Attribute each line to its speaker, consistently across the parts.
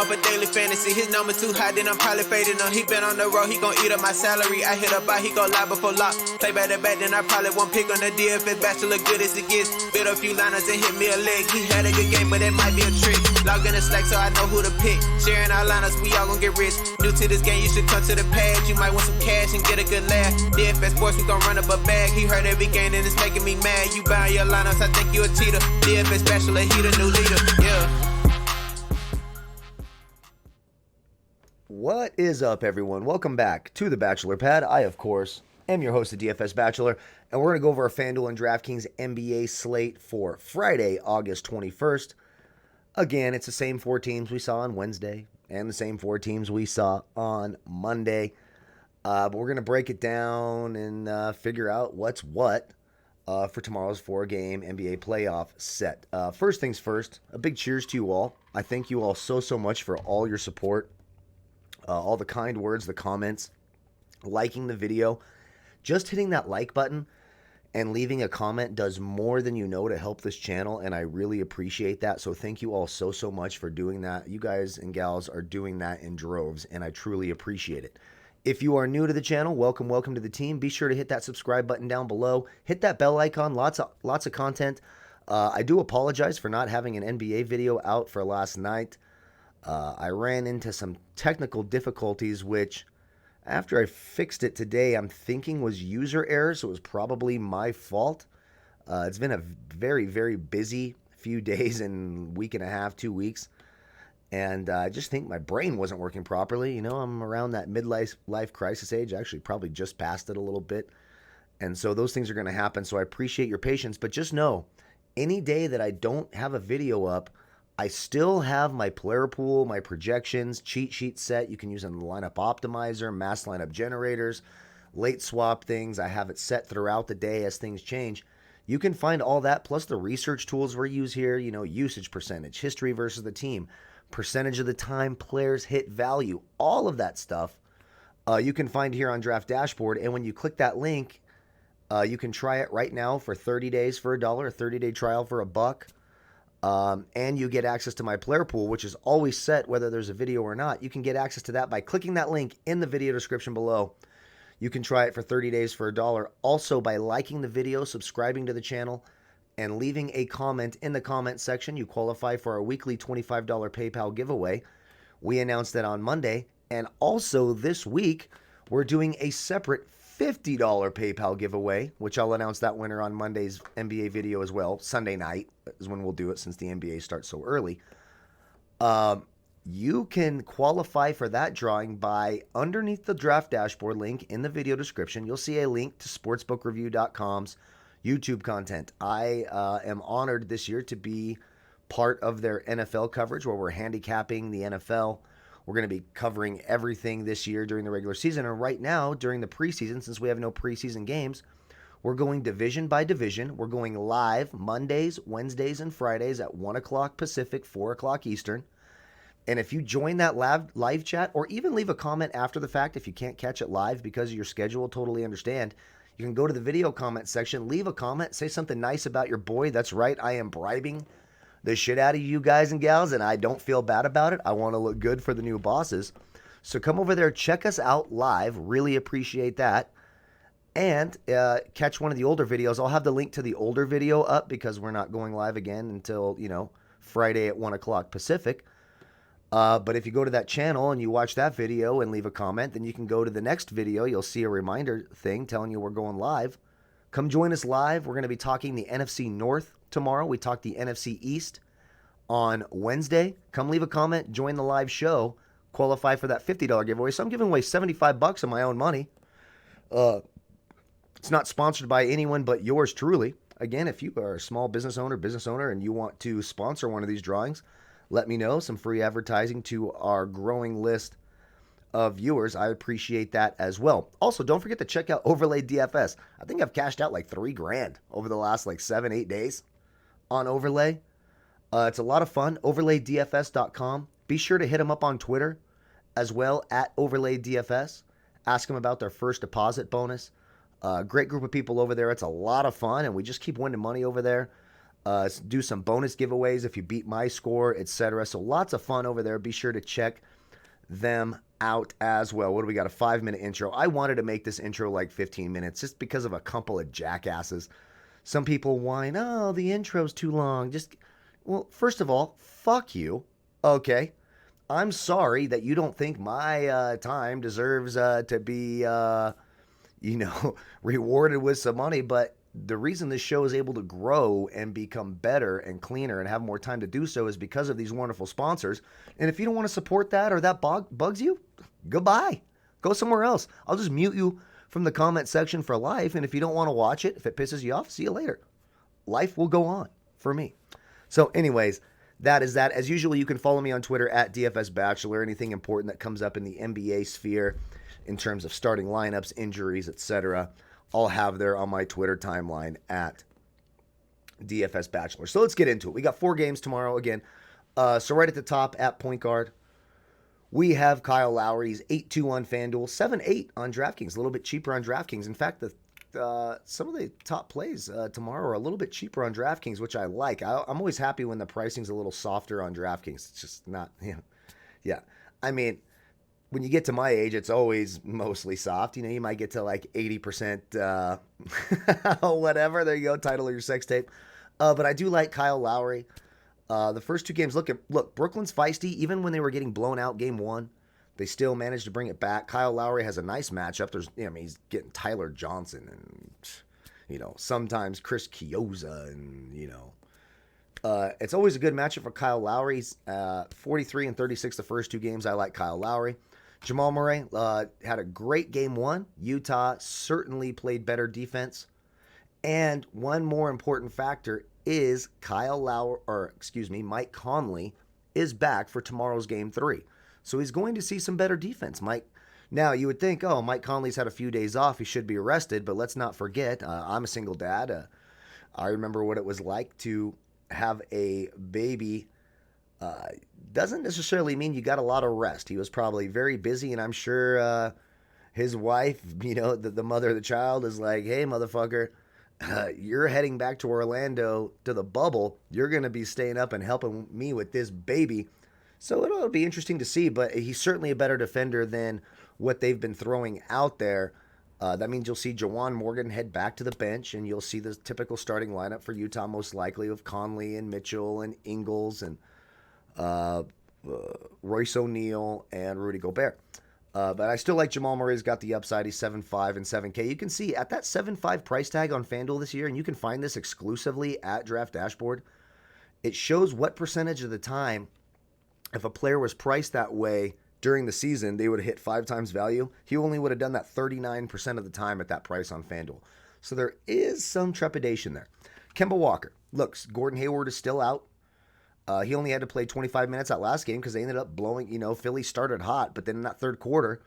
Speaker 1: off a daily fantasy. His number too high, then I'm probably fading him. He been on the road, he gon' eat up my salary. I hit up by, he gon' lie before lock. Play back to back, then I probably won't pick on the DFS bachelor, good as it gets. Bit a few liners and hit me a leg. He had a good game, but it might be a trick. Log in the Slack so I know who to pick. Sharing our liners, we all gon' get rich. New to this game, you should come to the pad. You might want some cash and get a good laugh. DFS sports, we gon' run up a bag. He heard every game and it's making me mad. You buying your lineups, I think you a cheater. DFS bachelor, he the new leader. Yeah.
Speaker 2: What is up, everyone? Welcome back to the Bachelor Pad. I, of course, am your host, the DFS Bachelor, and we're going to go over our Fanduel and Draftkings NBA slate for Friday, August 21st. Again, it's the same four teams we saw on Wednesday and the same four teams we saw on Monday. But we're going to break it down and figure out what's what for tomorrow's four-game NBA playoff set. First things first, a big cheers to you all. I thank you all so much for all your support. All the kind words, the comments, liking the video. Just hitting that like button and leaving a comment does more than you know to help this channel, and I really appreciate that. So thank you all so much for doing that. You guys and gals are doing that in droves, and I truly appreciate it. If you are new to the channel, welcome to the team. Be sure to hit that subscribe button down below. Hit that bell icon. Lots of content. I do apologize for not having an NBA video out for last night. I ran into some technical difficulties, which after I fixed it today, I'm thinking was user error, so it was probably my fault. It's been a very busy few days and week and a half, 2 weeks, and I just think my brain wasn't working properly. You know, I'm around that midlife crisis age, actually probably just past it a little bit, and so those things are going to happen, so I appreciate your patience, but just know, any day that I don't have a video up, I still have my player pool, my projections, cheat sheet set. You can use in the lineup optimizer, mass lineup generators, late swap things. I have it set throughout the day as things change. You can find all that, plus the research tools we use here, you know, usage percentage, history versus the team, percentage of the time players hit value, all of that stuff you can find here on Draft Dashboard. And when you click that link, you can try it right now for 30 days for $1, a 30-day trial for $1. And you get access to my player pool, which is always set whether there's a video or not. You can get access to that by clicking that link in the video description below. You can try it for 30 days for $1. Also, by liking the video, subscribing to the channel, and leaving a comment in the comment section, you qualify for our weekly $25 PayPal giveaway. We announced that on Monday. And also this week, we're doing a separate $50 PayPal giveaway, which I'll announce that winner on Monday's NBA video as well. Sunday night is when we'll do it since the NBA starts so early. You can qualify for that drawing by underneath the Draft Dashboard link in the video description. You'll see a link to sportsbookreview.com's YouTube content. I am honored this year to be part of their NFL coverage where we're handicapping the NFL. We're going to be covering everything this year during the regular season. And right now, during the preseason, since we have no preseason games, we're going division by division. We're going live Mondays, Wednesdays, and Fridays at 1 o'clock Pacific, 4 o'clock Eastern. And if you join that live chat, or even leave a comment after the fact if you can't catch it live because of your schedule, totally understand. You can go to the video comment section, leave a comment, say something nice about your boy. That's right, I am bribing the shit out of you guys and gals, and I don't feel bad about it. I want to look good for the new bosses. So come over there, check us out live. Really appreciate that. And catch one of the older videos. I'll have the link to the older video up because we're not going live again until, you know, Friday at 1 o'clock Pacific. But if you go to that channel and you watch that video and leave a comment, then you can go to the next video. You'll see a reminder thing telling you we're going live. Come join us live. We're going to be talking the NFC North tomorrow. We talked the NFC East on Wednesday. Come leave a comment, join the live show, qualify for that $50 giveaway. So I'm giving away $75 of my own money. It's not sponsored by anyone but yours truly. Again, if you are a small business owner, and you want to sponsor one of these drawings, let me know. Some free advertising to our growing list of viewers. I appreciate that as well. Also, don't forget to check out Overlay DFS. I think I've cashed out like $3,000 over the last like 7-8 days on Overlay. It's a lot of fun. OverlayDFS.com. Be sure to hit them up on Twitter as well at OverlayDFS. Ask them about their first deposit bonus. Great group of people over there. It's a lot of fun, and we just keep winning money over there. Do some bonus giveaways if you beat my score, etc. So lots of fun over there. Be sure to check them out as well. What do we got? A 5-minute intro. I wanted to make this intro like 15 minutes just because of a couple of jackasses. Some people whine, oh, the intro's too long. Well, first of all, fuck you. Okay. I'm sorry that you don't think my time deserves to be, rewarded with some money, but the reason this show is able to grow and become better and cleaner and have more time to do so is because of these wonderful sponsors. And if you don't want to support that or that bugs you, goodbye. Go somewhere else. I'll just mute you from the comment section for life. And if you don't want to watch it, if it pisses you off, see you later. Life will go on for me. So anyways, that is that. As usual, you can follow me on Twitter at DFS Bachelor. Anything important that comes up in the NBA sphere in terms of starting lineups, injuries, etc., I'll have there on my Twitter timeline at DFS Bachelor. So let's get into it. We got 4 games tomorrow again. So right at the top at point guard, we have Kyle Lowry. He's 8-2 on Fanduel, 7-8 on DraftKings, a little bit cheaper on DraftKings. In fact, some of the top plays tomorrow are a little bit cheaper on DraftKings, which I like. I'm always happy when the pricing's a little softer on DraftKings. It's just not, yeah. I mean, when you get to my age, it's always mostly soft. You might get to like 80%, whatever. There you go, title of your sex tape. But I do like Kyle Lowry. The first 2 games, look, Brooklyn's feisty. Even when they were getting blown out game 1, they still managed to bring it back. Kyle Lowry has a nice matchup. He's getting Tyler Johnson and, sometimes Chris Chiozza and, it's always a good matchup for Kyle Lowry. He's 43 and 36 the first 2 games. I like Kyle Lowry. Jamal Murray had a great game 1. Utah certainly played better defense. And one more important factor is Mike Conley is back for tomorrow's game 3. So he's going to see some better defense. Now you would think, Mike Conley's had a few days off. He should be arrested, but let's not forget, I'm a single dad. I remember what it was like to have a baby. Doesn't necessarily mean you got a lot of rest. He was probably very busy, and I'm sure his wife, the mother of the child, is like, hey, motherfucker, you're heading back to Orlando to the bubble. You're going to be staying up and helping me with this baby. So it'll be interesting to see, but he's certainly a better defender than what they've been throwing out there. That means you'll see Jawan Morgan head back to the bench, and you'll see the typical starting lineup for Utah, most likely, of Conley and Mitchell and Ingles and Royce O'Neal and Rudy Gobert. But I still like Jamal Murray's got the upside. He's 7.5 and 7K. You can see at that 7.5 price tag on FanDuel this year, and you can find this exclusively at Draft Dashboard, it shows what percentage of the time, if a player was priced that way during the season, they would have hit 5 times value. He only would have done that 39% of the time at that price on FanDuel. So there is some trepidation there. Kemba Walker. Looks, Gordon Hayward is still out. He only had to play 25 minutes that last game because they ended up blowing, Philly started hot, but then in that third quarter,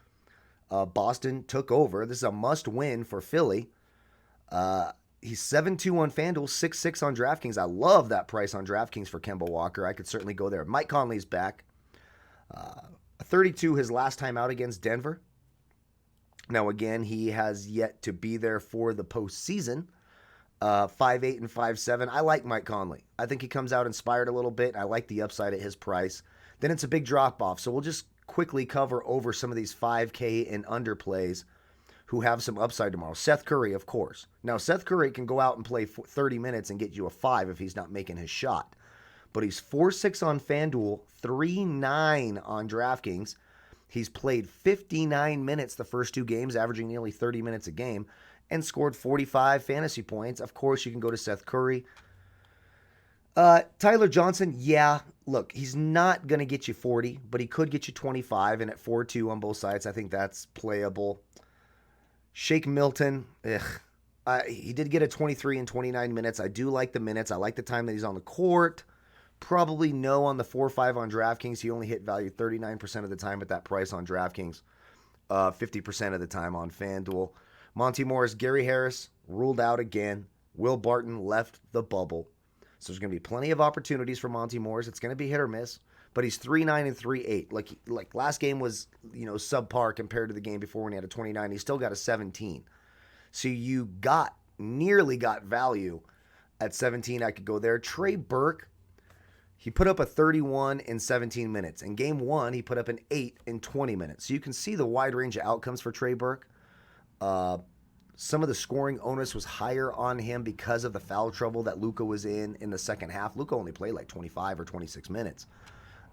Speaker 2: Boston took over. This is a must win for Philly. He's 7-2 on FanDuel, 6-6 on DraftKings. I love that price on DraftKings for Kemba Walker. I could certainly go there. Mike Conley's back. 32 his last time out against Denver. Now, again, he has yet to be there for the postseason. 5'8 and 5'7. I like Mike Conley. I think he comes out inspired a little bit. I like the upside at his price. Then it's a big drop off. So we'll just quickly cover over some of these 5K and under plays who have some upside tomorrow. Seth Curry, of course. Now, Seth Curry can go out and play 30 minutes and get you a 5 if he's not making his shot. But he's 4-6 on FanDuel, 3-9 on DraftKings. He's played 59 minutes the first 2 games, averaging nearly 30 minutes a game, and scored 45 fantasy points. Of course, you can go to Seth Curry. Tyler Johnson, look, he's not going to get you 40, but he could get you 25, and at 4-2 on both sides, I think that's playable. Shake Milton, he did get a 23 and 29 minutes. I do like the minutes. I like the time that he's on the court. Probably no on the 4-5 on DraftKings. He only hit value 39% of the time at that price on DraftKings, 50% of the time on FanDuel. Monty Morris, Gary Harris ruled out again. Will Barton left the bubble. So there's going to be plenty of opportunities for Monty Morris. It's going to be hit or miss, but he's 3-9 and 3-8. Like last game was, subpar compared to the game before when he had a 29. He still got a 17. So you nearly got value At 17, I could go there. Trey Burke, he put up a 31 in 17 minutes. In game one, he put up an 8 in 20 minutes. So you can see the wide range of outcomes for Trey Burke. Some of the scoring onus was higher on him because of the foul trouble that Luka was in the second half. Luka only played like 25 or 26 minutes.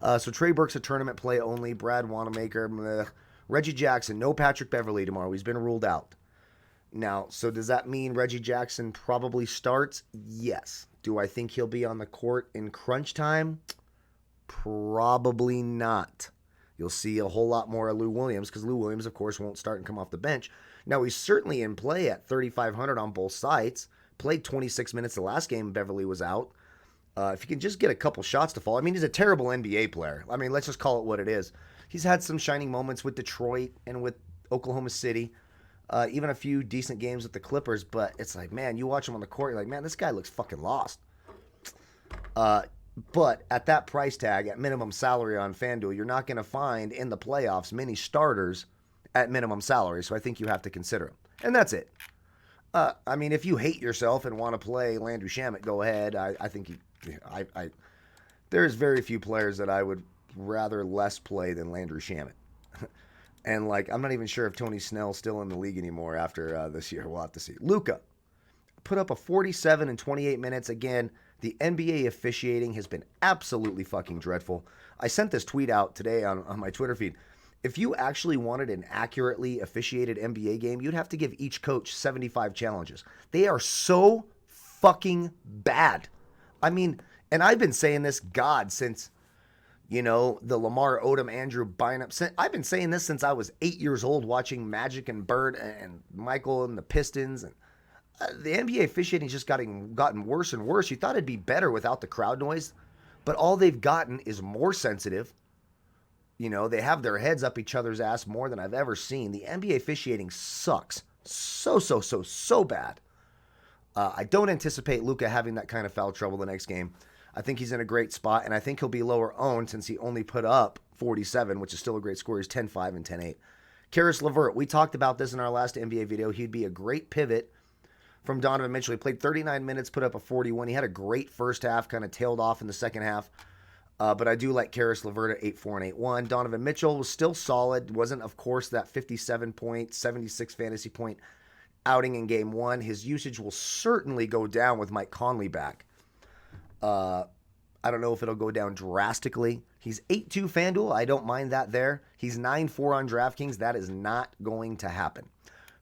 Speaker 2: So Trey Burke's a tournament play only. Brad Wanamaker, Reggie Jackson, no Patrick Beverley tomorrow. He's been ruled out. Now, so does that mean Reggie Jackson probably starts? Yes. Do I think he'll be on the court in crunch time? Probably not. You'll see a whole lot more of Lou Williams because Lou Williams, of course, won't start and come off the bench. Now, he's certainly in play at 3,500 on both sides. Played 26 minutes the last game Beverly was out. If he can just get a couple shots to fall. I mean, he's a terrible NBA player. I mean, let's just call it what it is. He's had some shining moments with Detroit and with Oklahoma City. Even a few decent games with the Clippers. But it's like, man, you watch him on the court, you're like, man, this guy looks fucking lost. But at that price tag, at minimum salary on Fanduel, you're not going to find in the playoffs many starters at minimum salary. So I think you have to consider him. And that's it. I mean, if you hate yourself and want to play Landry Shamet, go ahead. I think there's very few players that I would rather less play than Landry Shamet. And, like, I'm not even sure if Tony Snell's still in the league anymore after this year. We'll have to see. Luka put up a 47 in 28 minutes. Again, the NBA officiating has been absolutely fucking dreadful. I sent this tweet out today on my Twitter feed. If you actually wanted an accurately officiated NBA game, you'd have to give each coach 75 challenges. They are so fucking bad. I mean, and I've been saying this, God, since, you know, the Lamar Odom, Andrew Bynum. I've been saying this since I was 8 years old, watching Magic and Bird and Michael and the Pistons. And the NBA officiating just gotten worse and worse. You thought it'd be better without the crowd noise, but all they've gotten is more sensitive. You know, they have their heads up each other's ass more than I've ever seen. The NBA officiating sucks. So bad. I don't anticipate Luka having that kind of foul trouble the next game. I think he's in a great spot, and I think he'll be lower owned since he only put up 47, which is still a great score. He's 10-5 and 10-8. Karis LeVert, we talked about this in our last NBA video. He'd be a great pivot from Donovan Mitchell. He played 39 minutes, put up a 41. He had a great first half, kind of tailed off in the second half. But I do like Karis LeVert at 8-4 and 8-1. Donovan Mitchell was still solid. Wasn't, of course, that 57-point, 76 fantasy point outing in game one. His usage will certainly go down with Mike Conley back. I don't know if it'll go down drastically. He's 8-2 FanDuel. I don't mind that there. He's 9-4 on DraftKings. That is not going to happen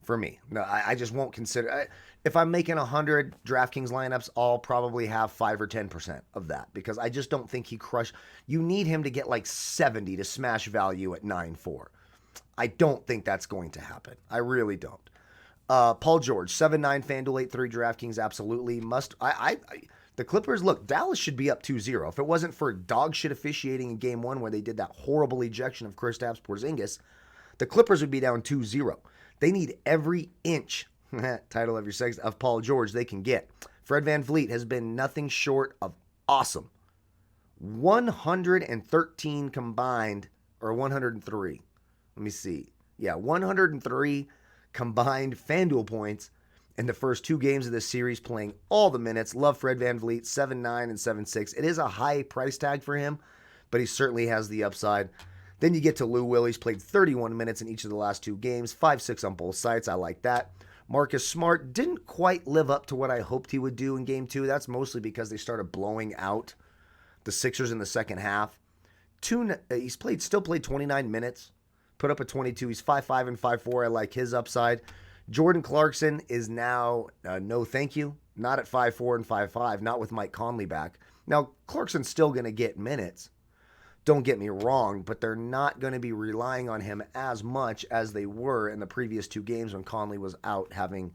Speaker 2: for me. No, I just won't consider. If I'm making 100 DraftKings lineups, I'll probably have 5 or 10% of that because I just don't think he crushed. You need him to get like 70 to smash value at 9-4. I don't think that's going to happen. I really don't. Paul George, 7-9 FanDuel, 8-3 DraftKings, absolutely must. The Clippers, look, Dallas should be up 2-0. If it wasn't for dog shit officiating in game one where they did that horrible ejection of Kristaps Porzingis, the Clippers would be down 2-0. They need every inch, title of your sex, of Paul George they can get. Fred VanVleet has been nothing short of awesome. 113 combined, or 103. Let me see. Yeah, 103 combined FanDuel points in the first two games of this series, playing all the minutes. Love Fred VanVleet, 7-9 and 7-6. It is a high price tag for him, but he certainly has the upside. Then you get to Lou Will. He's played 31 minutes in each of the last two games, 5-6 on both sides. I like that. Marcus Smart didn't quite live up to what I hoped he would do in game two. That's mostly because they started blowing out the Sixers in the second half. He's still played 29 minutes, put up a 22. He's 5-5 and 5-4. I like his upside. Jordan Clarkson is now no thank you. Not at 5-4 and 5-5, not with Mike Conley back. Now, Clarkson's still going to get minutes. Don't get me wrong, but they're not going to be relying on him as much as they were in the previous two games when Conley was out having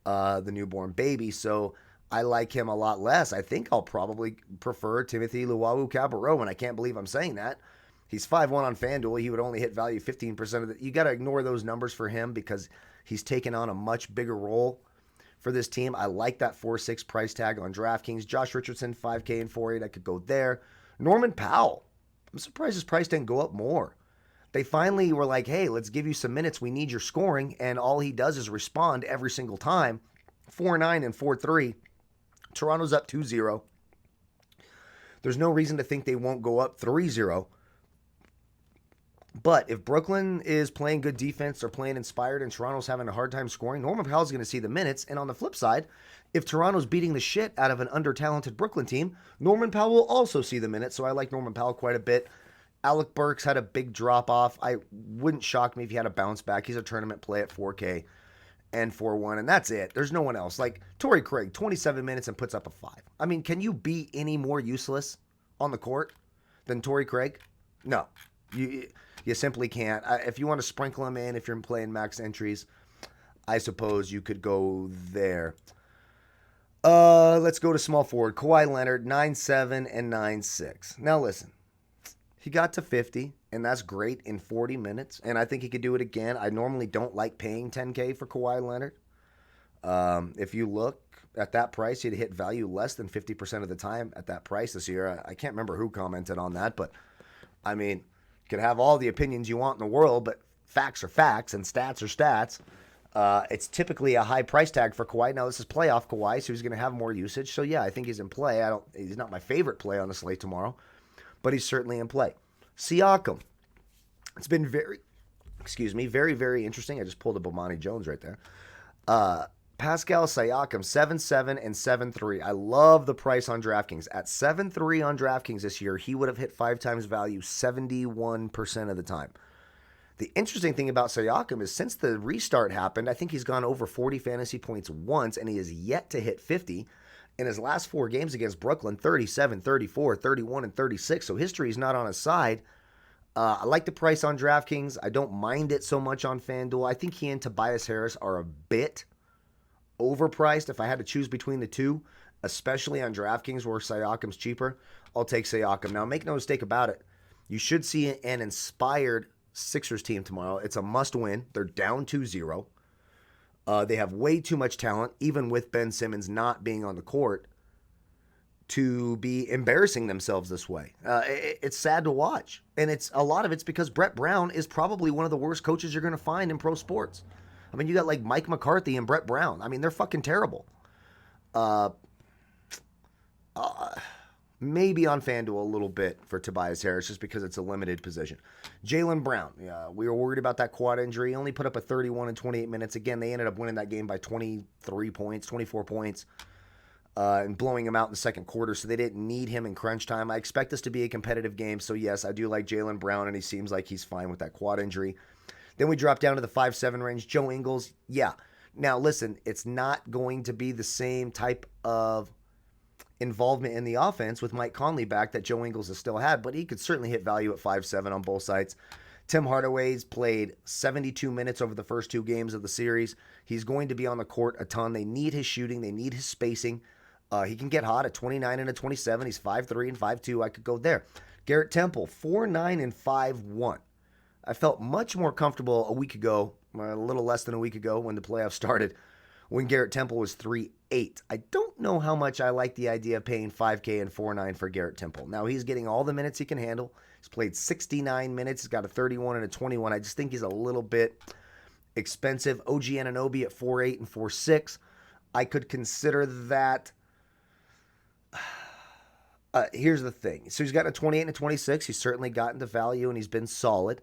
Speaker 2: the newborn baby. So I like him a lot less. I think I'll probably prefer Timothy Luwawu-Cabarrot, and I can't believe I'm saying that. He's 5-1 on FanDuel. He would only hit value 15% of it. You got to ignore those numbers for him because he's taken on a much bigger role for this team. I like that 4-6 price tag on DraftKings. Josh Richardson, 5K and 4-8. I could go there. Norman Powell. I'm surprised his price didn't go up more. They finally were like, hey, let's give you some minutes. We need your scoring. And all he does is respond every single time. 4-9 and 4-3. Toronto's up 2-0. There's no reason to think they won't go up 3-0. But if Brooklyn is playing good defense, they're playing inspired, and Toronto's having a hard time scoring, Norman Powell's going to see the minutes. And on the flip side, if Toronto's beating the shit out of an under-talented Brooklyn team, Norman Powell will also see the minutes. So I like Norman Powell quite a bit. Alec Burks had a big drop-off. I wouldn't shock me if he had a bounce back. He's a tournament play at 4K and 4-1, and that's it. There's no one else. Like Torrey Craig, 27 minutes and puts up a 5. I mean, can you be any more useless on the court than Torrey Craig? No. You simply can't. If you want to sprinkle him in, if you're playing max entries, I suppose you could go there. Let's go to small forward. Kawhi Leonard, 9.7 and 9.6. Now listen, he got to 50, and that's great in 40 minutes, and I think he could do it again. I normally don't like paying 10K for Kawhi Leonard. If you look at that price, he'd hit value less than 50% of the time at that price this year. I can't remember who commented on that, but I mean, you could have all the opinions you want in the world, but facts are facts and stats are stats. It's typically a high price tag for Kawhi. Now, this is playoff Kawhi, so he's going to have more usage. So, yeah, I think he's in play. He's not my favorite play on the slate tomorrow, but he's certainly in play. Siakam. It's been very, very interesting. I just pulled up Bomani Jones right there. Pascal Siakam, 7.7 and 7.3. I love the price on DraftKings. At 7.3 on DraftKings this year, he would have hit 5 times value 71% of the time. The interesting thing about Siakam is since the restart happened, I think he's gone over 40 fantasy points once, and he has yet to hit 50. In his last 4 games against Brooklyn, 37, 34, 31, and 36. So history is not on his side. I like the price on DraftKings. I don't mind it so much on Fanduel. I think he and Tobias Harris are a bit overpriced. If I had to choose between the two, especially on DraftKings where Siakam's cheaper, I'll take Siakam. Now, make no mistake about it. You should see an inspired Sixers team tomorrow. It's a must-win. They're down 2-0. They have way too much talent, even with Ben Simmons not being on the court, to be embarrassing themselves this way. It's sad to watch. And a lot of it's because Brett Brown is probably one of the worst coaches you're going to find in pro sports. I mean, you got like Mike McCarthy and Brett Brown. I mean, they're fucking terrible. Maybe on FanDuel a little bit for Tobias Harris just because it's a limited position. Jaylen Brown, we were worried about that quad injury. He only put up a 31 in 28 minutes. Again, they ended up winning that game by 23 points, 24 points, and blowing him out in the second quarter, so they didn't need him in crunch time. I expect this to be a competitive game, so yes, I do like Jaylen Brown, and he seems like he's fine with that quad injury. Then we drop down to the 5-7 range. Joe Ingles, yeah. Now, listen, it's not going to be the same type of involvement in the offense with Mike Conley back that Joe Ingles has still had, but he could certainly hit value at 5-7 on both sides. Tim Hardaway's played 72 minutes over the first 2 games of the series. He's going to be on the court a ton. They need his shooting. They need his spacing. He can get hot at 29 and a 27. He's 5'3 and 5'2. I could go there. Garrett Temple, 4'9 and 5'1. I felt much more comfortable a week ago, a little less than a week ago when the playoffs started, when Garrett Temple was 3'8. I don't know how much I like the idea of paying 5K and 4.9 for Garrett Temple. Now, he's getting all the minutes he can handle. He's played 69 minutes. He's got a 31 and a 21. I just think he's a little bit expensive. OG Anunoby at 4'8 and 4'6. I could consider that. Here's the thing. So he's got a 28 and a 26. He's certainly gotten the value, and he's been solid.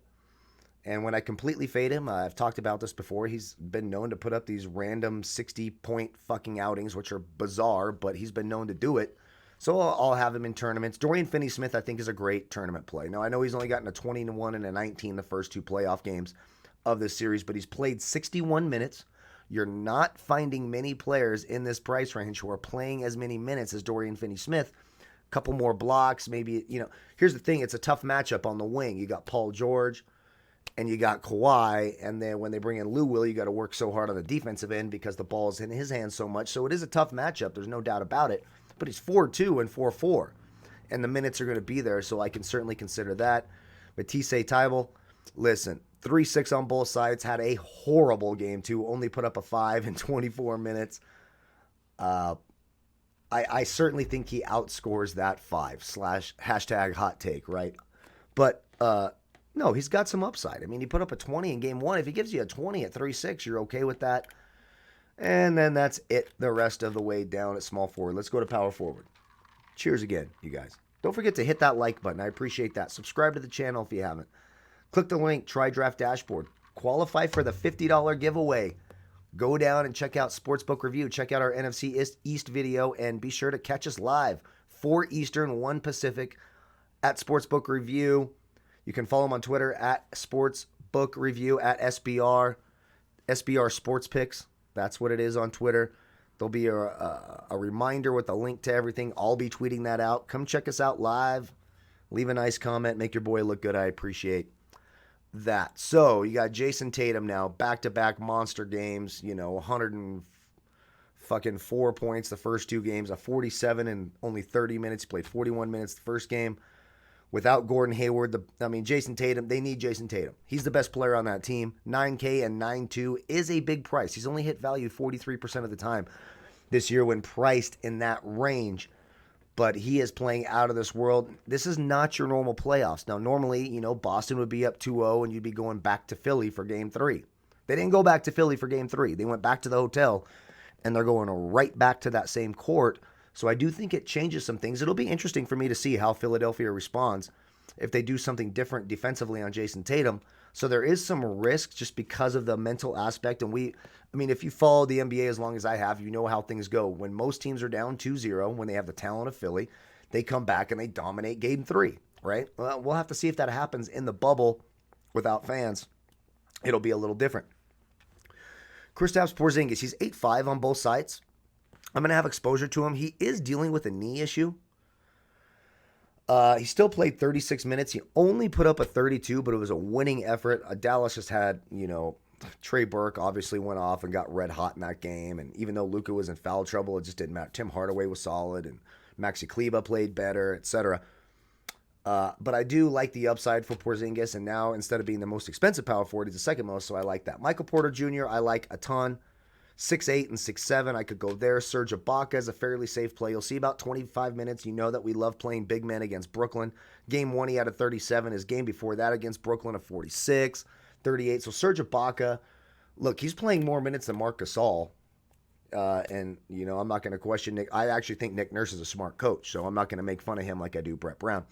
Speaker 2: And when I completely fade him, I've talked about this before, he's been known to put up these random 60-point fucking outings, which are bizarre, but he's been known to do it. So I'll have him in tournaments. Dorian Finney-Smith, I think, is a great tournament play. Now, I know he's only gotten a 21 and a 19 the first 2 playoff games of this series, but he's played 61 minutes. You're not finding many players in this price range who are playing as many minutes as Dorian Finney-Smith. A couple more blocks, maybe, Here's the thing. It's a tough matchup on the wing. You got Paul George and you got Kawhi, and then when they bring in Lou Will, you got to work so hard on the defensive end because the ball's in his hands so much. So it is a tough matchup. There's no doubt about it. But he's 4-2 and 4-4, and the minutes are going to be there, so I can certainly consider that. Matisse Thybulle, listen, 3-6 on both sides, had a horrible game too, only put up a 5 in 24 minutes. I certainly think he outscores that 5 / #hot take, right? But no, he's got some upside. I mean, he put up a 20 in game 1. If he gives you a 20 at 3-6, you're okay with that. And then that's it the rest of the way down at small forward. Let's go to power forward. Cheers again, you guys. Don't forget to hit that like button. I appreciate that. Subscribe to the channel if you haven't. Click the link, try Draft Dashboard. Qualify for the $50 giveaway. Go down and check out Sportsbook Review. Check out our NFC East video and be sure to catch us live. 4 Eastern, 1 Pacific at Sportsbook Review. You can follow them on Twitter at Sportsbook Review at SBR Sports Picks. That's what it is on Twitter. There'll be a reminder with a link to everything. I'll be tweeting that out. Come check us out live. Leave a nice comment. Make your boy look good. I appreciate that. So you got Jason Tatum now, back-to-back monster games. 104 points the first 2 games, a 47 in only 30 minutes. He played 41 minutes the first game. Without Gordon Hayward, Jason Tatum, they need Jason Tatum. He's the best player on that team. 9K and 9.2 is a big price. He's only hit value 43% of the time this year when priced in that range. But he is playing out of this world. This is not your normal playoffs. Now, normally, Boston would be up 2-0 and you'd be going back to Philly for Game 3. They didn't go back to Philly for Game 3. They went back to the hotel, and they're going right back to that same court. So I do think it changes some things. It'll be interesting for me to see how Philadelphia responds if they do something different defensively on Jason Tatum. So there is some risk just because of the mental aspect. And if you follow the NBA as long as I have, you know how things go. When most teams are down 2-0, when they have the talent of Philly, they come back and they dominate Game 3, right? Well, we'll have to see if that happens in the bubble without fans. It'll be a little different. Kristaps Porzingis, he's 8'5" on both sides. I'm going to have exposure to him. He is dealing with a knee issue. He still played 36 minutes. He only put up a 32, but it was a winning effort. Dallas just had, Trey Burke obviously went off and got red hot in that game. And even though Luka was in foul trouble, it just didn't matter. Tim Hardaway was solid, and Maxi Kleber played better, etc. But I do like the upside for Porzingis. And now, instead of being the most expensive power forward, he's the second most, so I like that. Michael Porter Jr., I like a ton. 6'8" and 6'7", I could go there. Serge Ibaka is a fairly safe play. You'll see about 25 minutes. You know that we love playing big men against Brooklyn. Game 1, he had a 37. His game before that against Brooklyn, a 46, 38. So Serge Ibaka, look, he's playing more minutes than Marc Gasol. And, I'm not going to question Nick. I actually think Nick Nurse is a smart coach, so I'm not going to make fun of him like I do Brett Brown.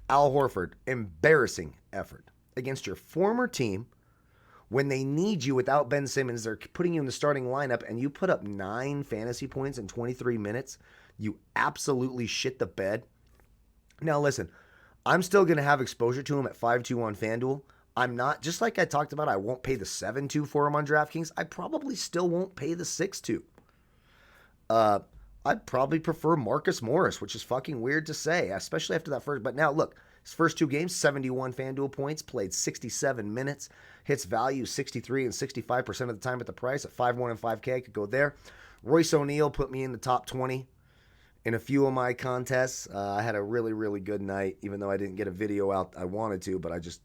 Speaker 2: Al Horford, embarrassing effort against your former team. When they need you without Ben Simmons, they're putting you in the starting lineup, and you put up 9 fantasy points in 23 minutes. You absolutely shit the bed. Now, listen, I'm still going to have exposure to him at 5.2 on Fanduel. I'm not, just like I talked about, I won't pay the 7.2 for him on DraftKings. I probably still won't pay the 6.2. I'd probably prefer Marcus Morris, which is fucking weird to say, especially after that first. But now, look, his first 2 games, 71 Fanduel points, played 67 minutes, hits value 63 and 65% of the time at the price at 5.1 and 5K. I could go there. Royce O'Neal put me in the top 20 in a few of my contests. I had a really, really good night, even though I didn't get a video out I wanted to, but I just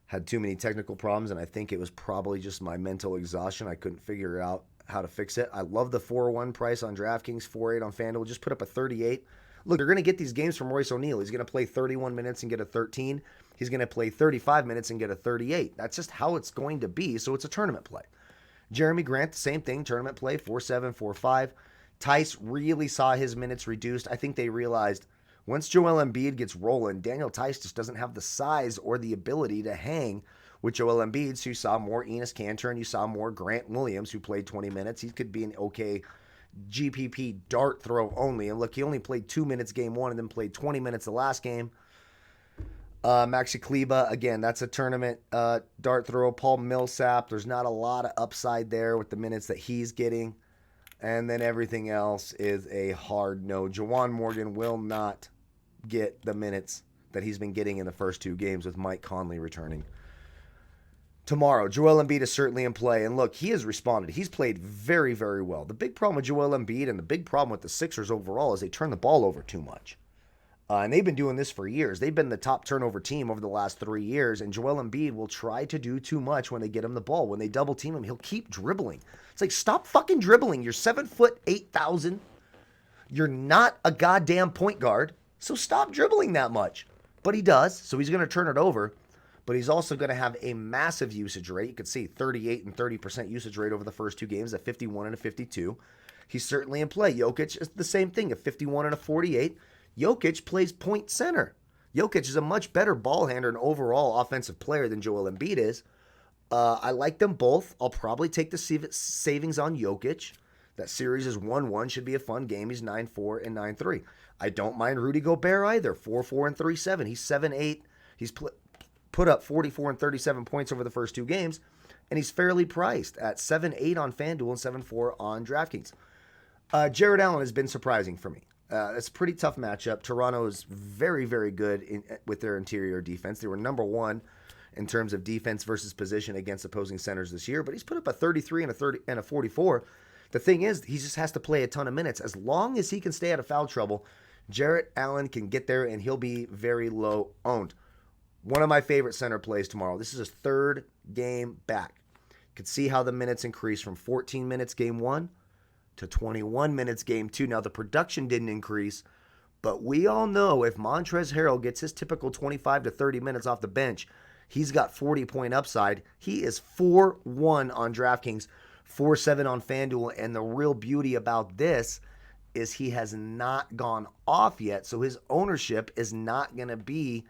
Speaker 2: had too many technical problems, and I think it was probably just my mental exhaustion. I couldn't figure out how to fix it. I love the 4-1 price on DraftKings, 4.8 on FanDuel. Just put up a 38. Look, you're going to get these games from Royce O'Neal. He's going to play 31 minutes and get a 13. He's going to play 35 minutes and get a 38. That's just how it's going to be, so it's a tournament play. Jeremy Grant, the same thing, tournament play, 4.7, 4.5. Tice really saw his minutes reduced. I think they realized once Joel Embiid gets rolling, Daniel Tice just doesn't have the size or the ability to hang with Joel Embiid. So you saw more Enes Kanter and you saw more Grant Williams, who played 20 minutes. He could be an okay GPP dart throw only. And look, he only played 2 minutes game 1 and then played 20 minutes the last game. Maxi Kleber, again, that's a tournament dart throw. Paul Millsap, there's not a lot of upside there with the minutes that he's getting. And then everything else is a hard no. Juwan Morgan will not get the minutes that he's been getting in the first 2 games with Mike Conley returning tomorrow. Joel Embiid is certainly in play. And look, he has responded. He's played very, very well. The big problem with Joel Embiid and the big problem with the Sixers overall is they turn the ball over too much. And they've been doing this for years. They've been the top turnover team over the last 3 years. And Joel Embiid will try to do too much when they get him the ball. When they double team him, he'll keep dribbling. It's like, stop fucking dribbling. You're 7'8", You're not a goddamn point guard. So stop dribbling that much. But he does. So he's going to turn it over. but he's also going to have a massive usage rate. You could see 38 and 30% usage rate over the first two games, at 51 and a 52. He's certainly in play. Jokic is the same thing, at 51 and a 48. Jokic plays point center. Jokic is a much better ball handler and overall offensive player than Joel Embiid is. I like them both. I'll probably take the savings on Jokic. That series is 1-1. Should be a fun game. He's 9-4 and 9-3. I don't mind Rudy Gobert either. 4-4 and 3-7. He's 7-8. He's put up 44 and 37 points over the first two games, and he's fairly priced at 7-8 on Fanduel and 7-4 on DraftKings. Jared Allen has been surprising for me. It's a pretty tough matchup. Toronto is very, very good with their interior defense. They were number one in terms of defense versus position against opposing centers this year, but he's put up a 33 and a 30 and a 44. The thing is, he just has to play a ton of minutes. As long as he can stay out of foul trouble, Jarrett Allen can get there, and he'll be very low owned. One of my favorite center plays tomorrow. This is his third game back. You can see how the minutes increase from 14 minutes game one to 21 minutes game two. Now, the production didn't increase, but we all know if Montrezl Harrell gets his typical 25 to 30 minutes off the bench, he's got 40-point upside. He is 4-1 on DraftKings, 4-7 on FanDuel, and the real beauty about this is he has not gone off yet, so his ownership is not going to be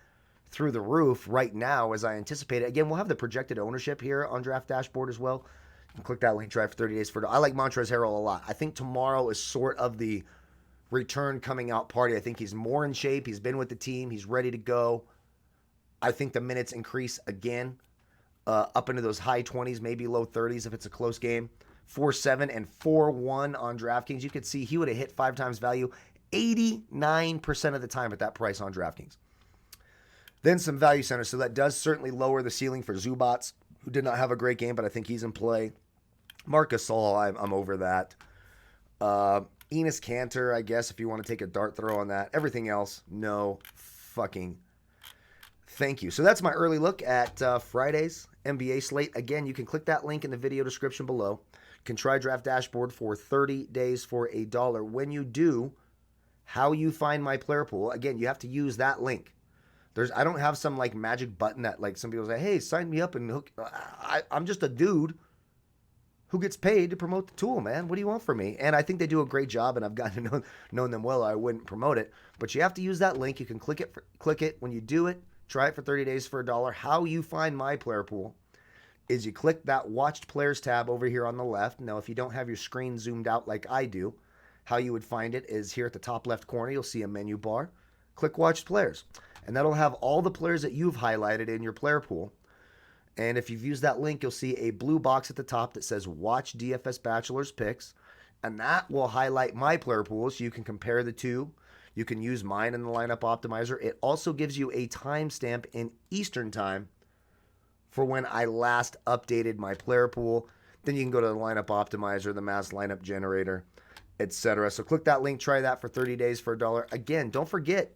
Speaker 2: through the roof right now as I anticipated. Again, we'll have the projected ownership here on Draft Dashboard as well. You can click that link, try for 30 days. I like Montrezl Harrell a lot. I think tomorrow is sort of the return coming out party. I think he's more in shape. He's been with the team. He's ready to go. I think the minutes increase again up into those high 20s, maybe low 30s if it's a close game. 4-7 and 4-1 on DraftKings. You could see he would have hit 5 times value 89% of the time at that price on DraftKings. Then some value centers. So that does certainly lower the ceiling for Zubats, who did not have a great game, but I think he's in play. Marcus Gasol, I'm over that. Enes Kanter, I guess, if you want to take a dart throw on that. Everything else, no fucking thank you. So that's my early look at Friday's NBA slate. Again, you can click that link in the video description below. You can try Draft Dashboard for 30 days for $1. When you do, how you find my player pool, again, you have to use that link. I don't have some like magic button that like some people say, hey, sign me up and hook. I'm just a dude who gets paid to promote the tool, man. What do you want from me? And I think they do a great job, and I've gotten to know them well. I wouldn't promote it, but you have to use that link. You can click it. When you do it, try it for 30 days for $1. How you find my player pool is you click that watched players tab over here on the left. Now, if you don't have your screen zoomed out like I do, how you would find it is here at the top left corner. You'll see a menu bar. Click watched players, and that'll have all the players that you've highlighted in your player pool. And if you've used that link, you'll see a blue box at the top that says Watch DFS Bachelor's Picks, and that will highlight my player pool so you can compare the two. You can use mine in the lineup optimizer. It also gives you a timestamp in Eastern time for when I last updated my player pool. Then you can go to the lineup optimizer, the mass lineup generator, etc. So click that link, try that for 30 days for $1. Again, don't forget,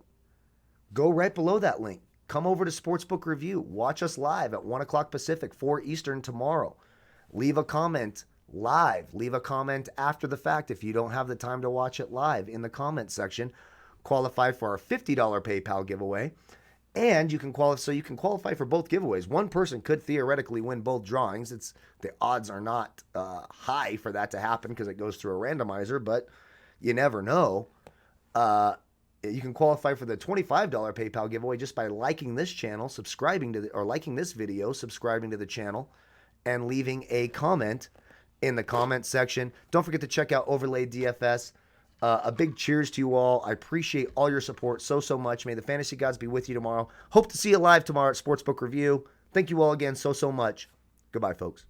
Speaker 2: go right below that link. Come over to Sportsbook Review. Watch us live at 1 o'clock Pacific, 4 Eastern tomorrow. Leave a comment live. Leave a comment after the fact if you don't have the time to watch it live in the comment section. Qualify for our $50 PayPal giveaway. And you can qualify for both giveaways. One person could theoretically win both drawings. The odds are not high for that to happen because it goes through a randomizer, but you never know. You can qualify for the $25 PayPal giveaway just by liking this channel, liking this video, subscribing to the channel, and leaving a comment in the comment section. Don't forget to check out Overlay DFS. A big cheers to you all. I appreciate all your support so much. May the fantasy gods be with you tomorrow. Hope to see you live tomorrow at Sportsbook Review. Thank you all again so much. Goodbye, folks.